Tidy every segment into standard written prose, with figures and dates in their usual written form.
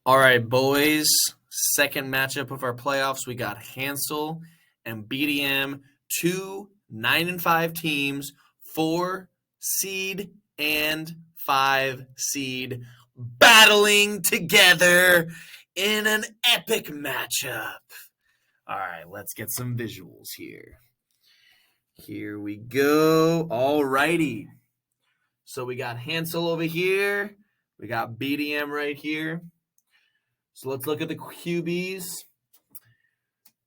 All right, boys. Second matchup of our playoffs. We got Hansell and BDM, two 9-5 teams, 4 seed and 5 seed, battling together in an epic matchup. All right, let's get some visuals here. Here we go. All righty. So we got Hansell over here. We got BDM right here. So let's look at the QBs.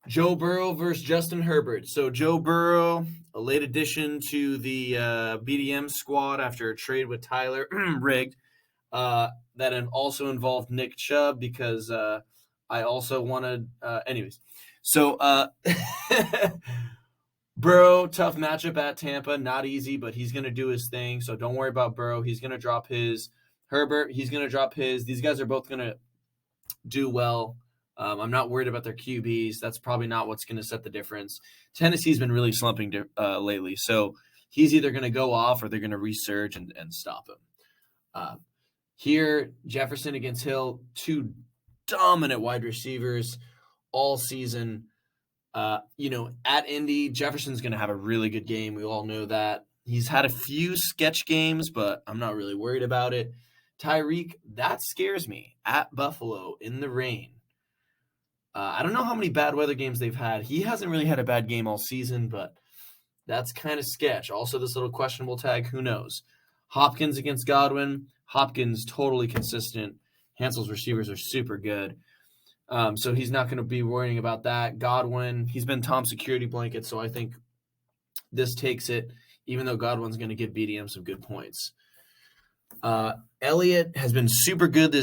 Joe Burrow versus Justin Herbert. So Joe Burrow, a late addition to the BDM squad after a trade with Tyler rigged. That also involved Nick Chubb because I also wanted. Anyways, so Burrow, tough matchup at Tampa, not easy, but he's going to do his thing. So don't worry about Burrow. He's going to drop his. Herbert, he's going to drop his. These guys are both going to do well. I'm not worried about their QBs. That's probably not what's going to set the difference. Tennessee's been really slumping lately, so he's either going to go off or they're going to resurge and stop him. Here, Jefferson against Hill, two dominant wide receivers all season. At Indy, Jefferson's going to have a really good game. We all know that. He's had a few sketch games, but I'm not really worried about it. Tyreek, that scares me. At Buffalo in the rain. I don't know how many bad weather games they've had. He hasn't really had a bad game all season, but that's kind of sketch. Also, this little questionable tag, who knows? Hopkins against Godwin. Hopkins totally consistent. Hansell's receivers are super good. So he's not going to be worrying about that. Godwin, he's been Tom's security blanket, so I think this takes it, even though Godwin's going to give BDM some good points. Elliott has been super good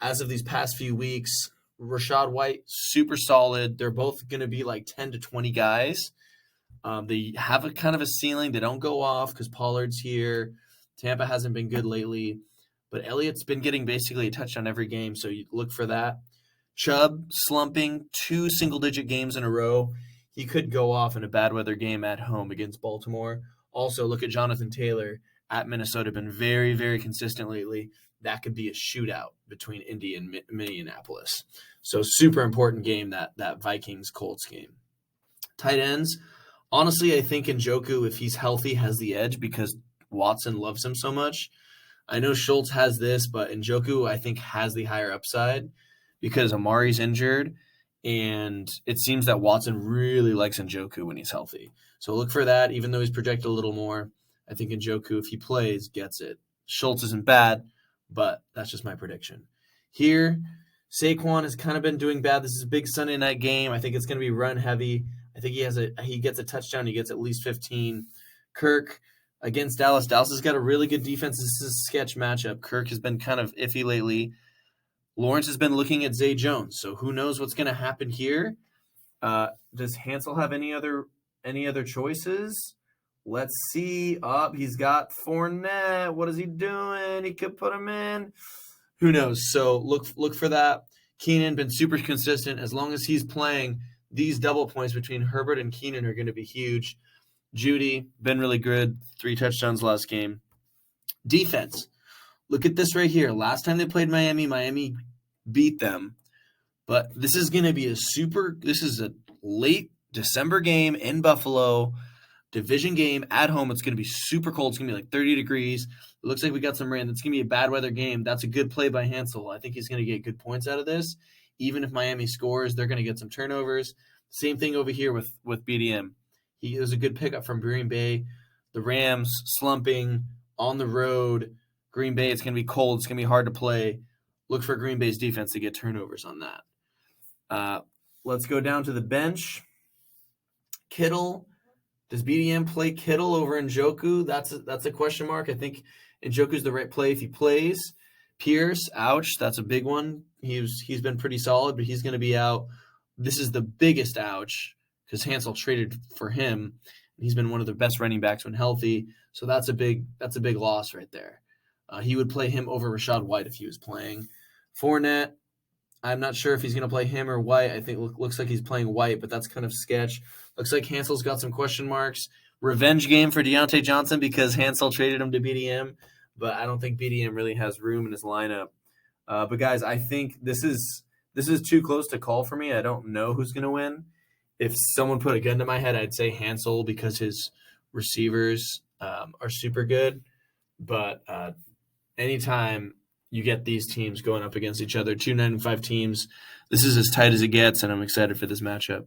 as of these past few weeks. Rachaad White, super solid. They're both going to be like 10 to 20 guys. They have a kind of a ceiling. They don't go off because Pollard's here. Tampa hasn't been good lately. But Elliott's been getting basically a touchdown every game, so you look for that. Chubb slumping 2 single-digit games in a row. He could go off in a bad weather game at home against Baltimore. Also, look at Jonathan Taylor at Minnesota. Been very, very consistent lately. That could be a shootout between Indy and Minneapolis. So super important game, that Vikings-Colts game. Tight ends. Honestly, I think Njoku, if he's healthy, has the edge because Watson loves him so much. I know Schultz has this, but Njoku, I think, has the higher upside because Amari's injured, and it seems that Watson really likes Njoku when he's healthy. So look for that, even though he's projected a little more. I think Njoku, if he plays, gets it. Schultz isn't bad, but that's just my prediction. Here, Saquon has kind of been doing bad. This is a big Sunday night game. I think it's going to be run heavy. I think he gets a touchdown. He gets at least 15. Kirk against Dallas. Dallas has got a really good defense. This is a sketch matchup. Kirk has been kind of iffy lately. Lawrence has been looking at Zay Jones, so who knows what's going to happen here? Does Hansell have any other choices? Let's see. He's got Fournette. What is he doing? He could put him in. Who knows? So look for that. Keenan been super consistent. As long as he's playing, these double points between Herbert and Keenan are going to be huge. Judy, been really good. 3 touchdowns last game. Defense. Look at this right here. Last time they played Miami beat them. But this is going to be this is a late December game in Buffalo. Division game at home. It's going to be super cold. It's going to be like 30 degrees. It looks like we got some rain. That's going to be a bad weather game. That's a good play by Hansell. I think he's going to get good points out of this. Even if Miami scores, they're going to get some turnovers. Same thing over here with BDM. He was a good pickup from Green Bay. The Rams slumping on the road. Green Bay, it's going to be cold. It's going to be hard to play. Look for Green Bay's defense to get turnovers on that. Let's go down to the bench. Kittle. Does BDM play Kittle over Njoku? That's a question mark. I think Njoku's the right play if he plays. Pierce, ouch, that's a big one. He's been pretty solid, but he's going to be out. This is the biggest ouch because Hansell traded for him. He's been one of the best running backs when healthy, so that's a big loss right there. He would play him over Rachaad White if he was playing. Fournette, I'm not sure if he's going to play him or White. I think looks like he's playing White, but that's kind of sketch. Looks like Hansell's got some question marks. Revenge game for Deontay Johnson because Hansell traded him to BDM, but I don't think BDM really has room in his lineup. But guys, I think this is too close to call for me. I don't know who's going to win. If someone put a gun to my head, I'd say Hansell because his receivers are super good. But anytime you get these teams going up against each other, 2 9-5 teams, this is as tight as it gets, and I'm excited for this matchup.